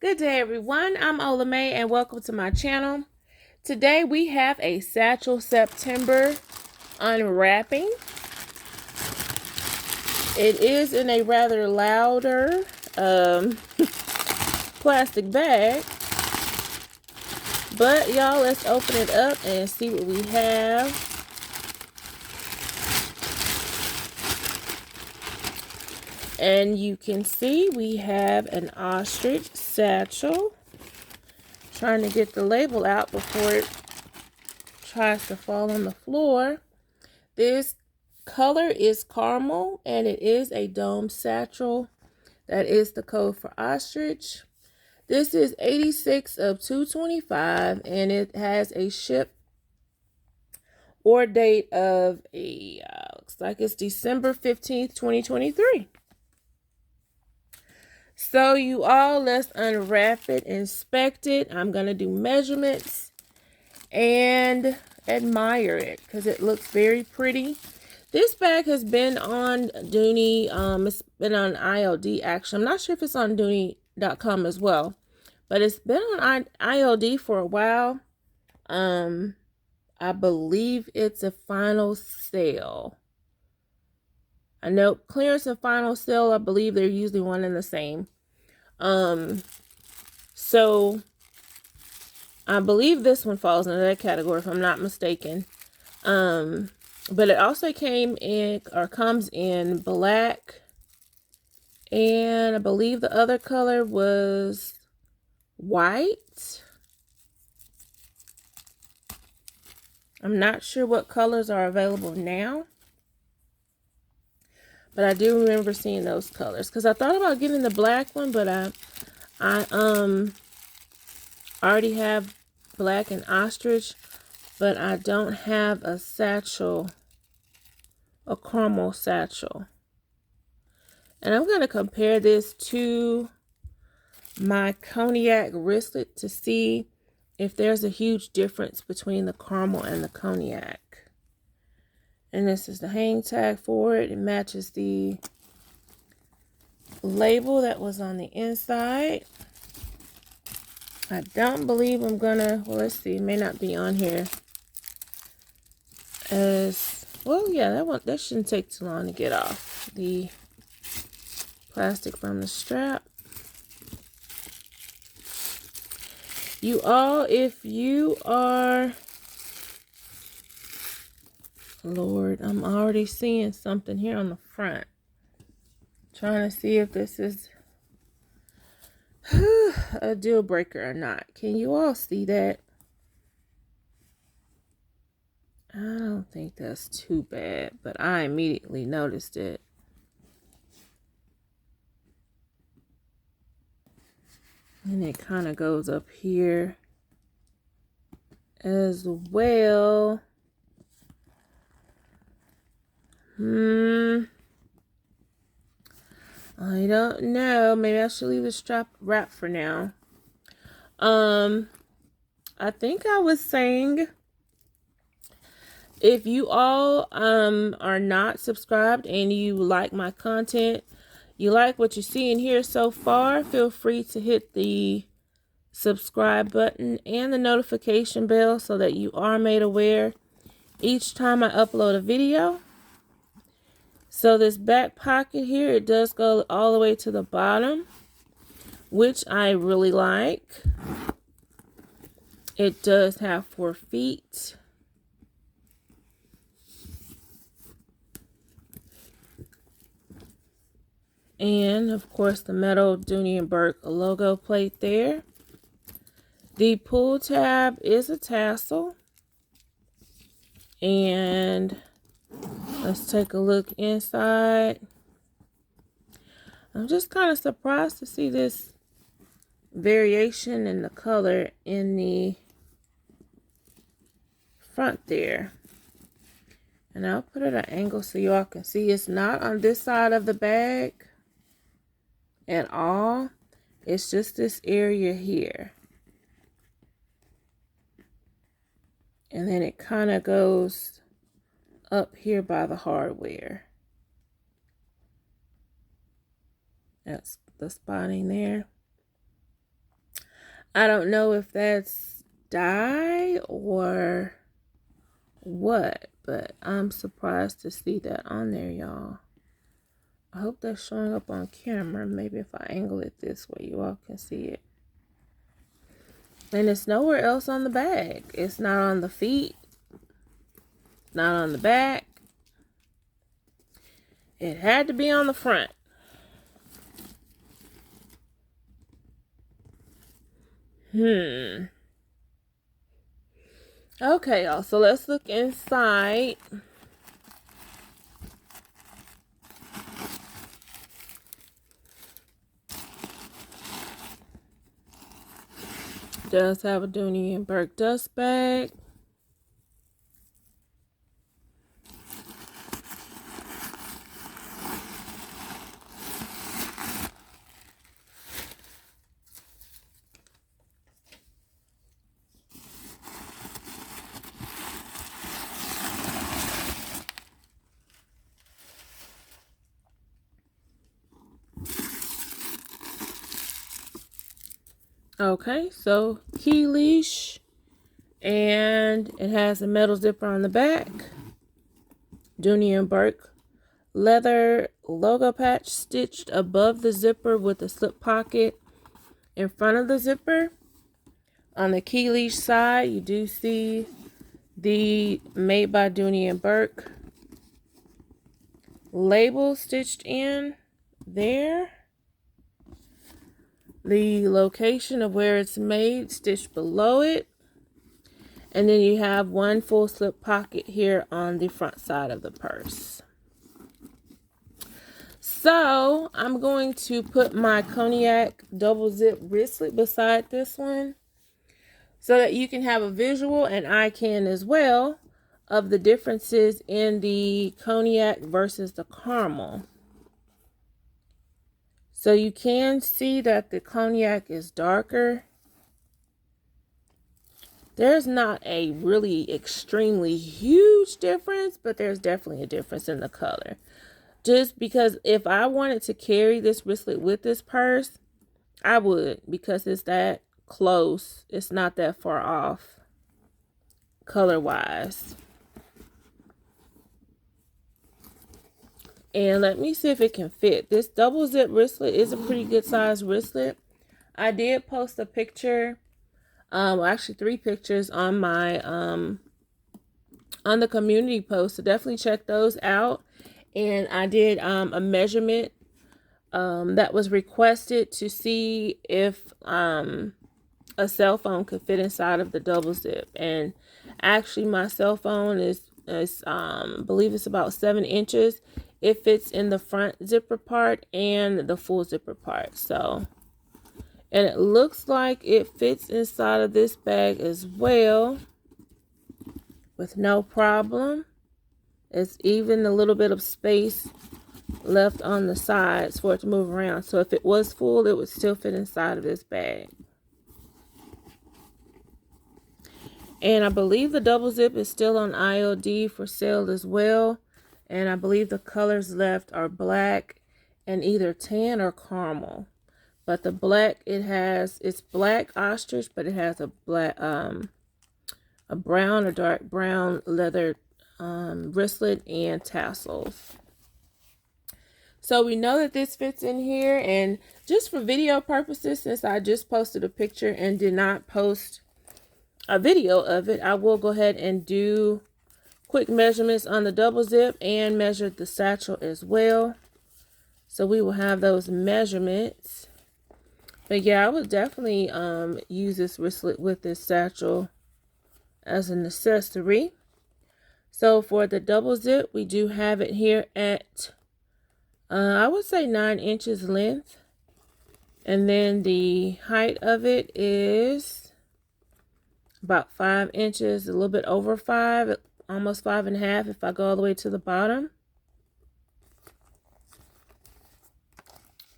Good day, everyone. I'm OlaMaye and welcome to my channel. Today we have a Satchel September unwrapping. It is in a rather louder plastic bag. But y'all, let's open it up and see what we have. And you can see we have an ostrich satchel. Trying to get the label out before it tries to fall on the floor. This color is caramel and it is a dome satchel. That is the code for ostrich. This is 86 of 225 and it has a ship or date of looks like it's December 15th, 2023. So you all, let's unwrap it, inspect it. I'm going to do measurements and admire it because it looks very pretty. This bag has been on Dooney. It's been on ILD actually. I'm not sure if it's on Dooney.com as well, but it's been on ILD for a while. I believe it's a final sale. I know clearance and final sale, I believe they're usually one and the same. So I believe this one falls into that category if I'm not mistaken. But it also came in or comes in black, and I believe the other color was white. I'm not sure what colors are available now, but I do remember seeing those colors because I thought about getting the black one, but I already have black and ostrich, but I don't have a satchel, a caramel satchel. And I'm going to compare this to my cognac wristlet to see if there's a huge difference between the caramel and the cognac. And this is the hang tag for it. It matches the label that was on the inside. I don't believe I'm gonna, well, let's see, it may not be on here. As well, yeah, that shouldn't take too long to get off the plastic from the strap. You all, if you are, Lord, I'm already seeing something here on the front. Trying to see if this is a deal breaker or not. Can you all see that? I don't think that's too bad, but I immediately noticed it. And it kind of goes up here as well. I don't know. Maybe I should leave the strap wrap for now. I think I was saying, if you all are not subscribed and you like my content, you like what you're seeing here so far, feel free to hit the subscribe button and the notification bell so that you are made aware each time I upload a video. So this back pocket here, it does go all the way to the bottom, which I really like. It does have 4 feet. And of course the metal Dooney and Bourke logo plate there. The pull tab is a tassel. And let's take a look inside. I'm just kind of surprised to see this variation in the color in the front there. And I'll put it at an angle so y'all can see it's not on this side of the bag at all. It's just this area here. And then it kind of goes up here by the hardware. That's the spotting there. I don't know if that's dye or what, but I'm surprised to see that on there, y'all. I hope that's showing up on camera. Maybe if I angle it this way, you all can see it. And it's nowhere else on the bag. It's not on the feet, not on the back. It had to be on the front. Okay, y'all, so let's look inside. Does have a Dooney and Bourke dust bag. Okay, so key leash, and it has a metal zipper on the back. Dooney and Bourke leather logo patch stitched above the zipper with a slip pocket in front of the zipper. On the key leash side, you do see the Made by Dooney and Bourke label stitched in there. The location of where it's made stitched below it. And then you have one full slip pocket here on the front side of the purse. So I'm going to put my cognac double zip wristlet beside this one so that you can have a visual, and I can as well, of the differences in the cognac versus the caramel. So you can see that the cognac is darker. There's not a really extremely huge difference, but there's definitely a difference in the color. Just because if I wanted to carry this wristlet with this purse, I would, because it's that close. It's not that far off color-wise. And let me see if it can fit. This double zip wristlet is a pretty good size wristlet. I did post a picture, actually 3 pictures on my, on the community post. So definitely check those out. And I did a measurement that was requested to see if a cell phone could fit inside of the double zip. And actually my cell phone is I believe it's about 7 inches. It fits in the front zipper part and the full zipper part. So, and it looks like it fits inside of this bag as well with no problem. It's even a little bit of space left on the sides for it to move around. So if it was full, it would still fit inside of this bag. And I believe the double zip is still on IOD for sale as well. And I believe the colors left are black and either tan or caramel. But the black, it's black ostrich, but it has a black, a brown or dark brown leather wristlet and tassels. So we know that this fits in here, and just for video purposes, since I just posted a picture and did not post a video of it, I will go ahead and do quick measurements on the double zip and measure the satchel as well. So we will have those measurements. But yeah, I would definitely use this wristlet with this satchel as an accessory. So for the double zip, we do have it here at I would say 9 inches length. And then the height of it is about 5 inches, a little bit over 5, almost 5.5 if I go all the way to the bottom.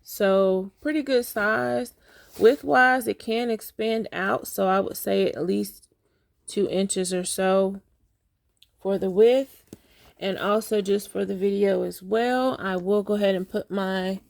So pretty good size. Width-wise, it can expand out, so I would say at least 2 inches or so for the width. And also just for the video as well, I will go ahead and put my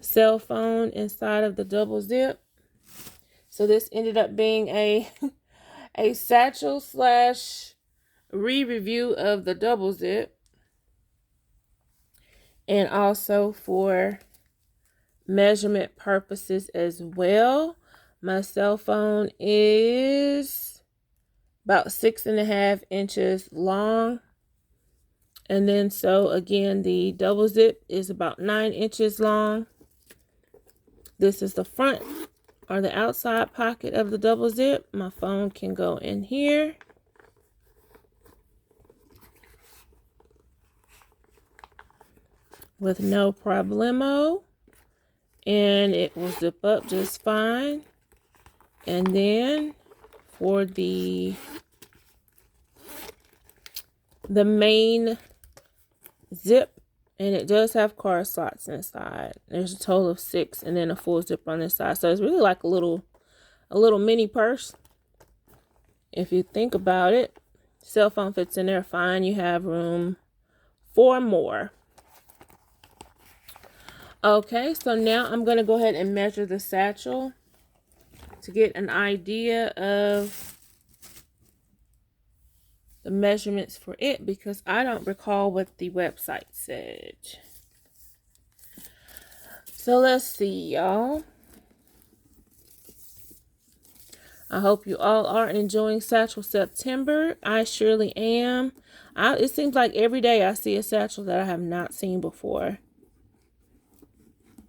cell phone inside of the double zip. So this ended up being a a satchel slash re-review of the double zip, and also for measurement purposes as well. My cell phone is about 6.5 inches long. And then so again, the double zip is about 9 inches long. This is the front or the outside pocket of the double zip. My phone can go in here. With no problemo. And it will zip up just fine. And then for the main zip, and it does have card slots inside. There's a total of 6, and then a full zip on this side. So it's really like a little mini purse. If you think about it, cell phone fits in there fine. You have room for more. Okay, so now I'm going to go ahead and measure the satchel to get an idea of the measurements for it, because I don't recall what the website said. So let's see, y'all. I hope you all are enjoying Satchel September. I surely am. It seems like every day I see a satchel that I have not seen before.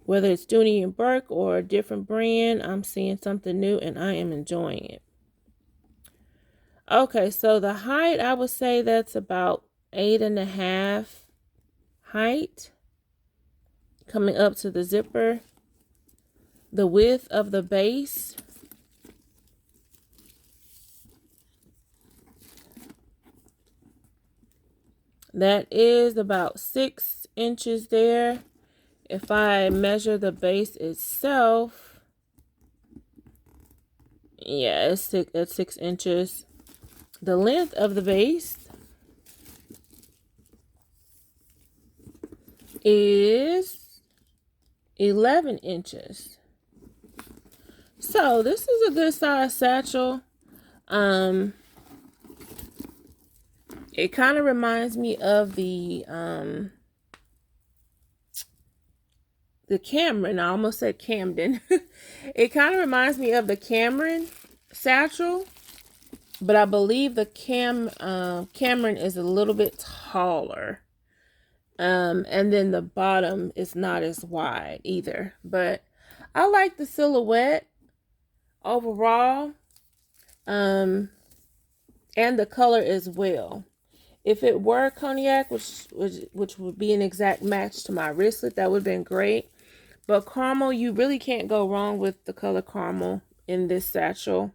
Whether it's Dooney and Bourke or a different brand, I'm seeing something new and I am enjoying it. Okay, so the height, I would say that's about 8.5 height coming up to the zipper. The width of the base, that is about 6 inches there. If I measure the base itself, yeah, it's 6 inches. The length of the base is 11 inches. So this is a good size satchel. It kind of reminds me of the Cameron. I almost said Camden. It kind of reminds me of the Cameron satchel, but I believe the Cameron is a little bit taller. And then the bottom is not as wide either. But I like the silhouette overall. And the color as well. If it were cognac, which would be an exact match to my wristlet, that would have been great. But caramel, you really can't go wrong with the color caramel in this satchel.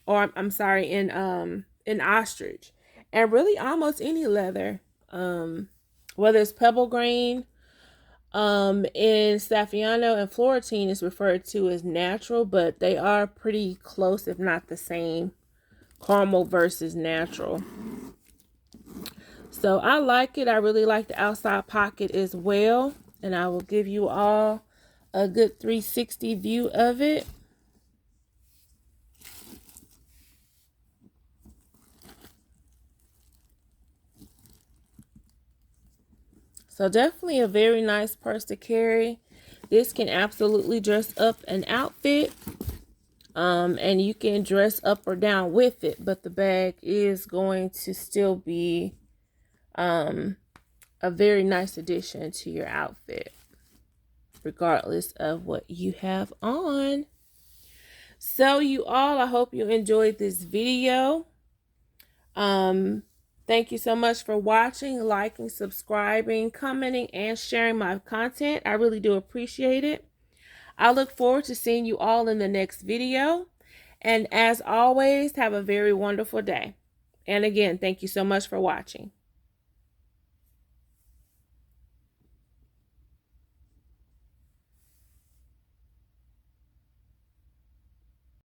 Or I'm sorry, in ostrich. And really almost any leather. Whether it's pebble grain, in Saffiano and Florentine is referred to as natural, but they are pretty close, if not the same. Caramel versus natural. So I like it. I really like the outside pocket as well. And I will give you all a good 360 view of it. So definitely a very nice purse to carry. This can absolutely dress up an outfit. And you can dress up or down with it, but the bag is going to still be a very nice addition to your outfit, regardless of what you have on. So you all, I hope you enjoyed this video. Thank you so much for watching, liking, subscribing, commenting, and sharing my content. I really do appreciate it. I look forward to seeing you all in the next video. And as always, have a very wonderful day. And again, thank you so much for watching.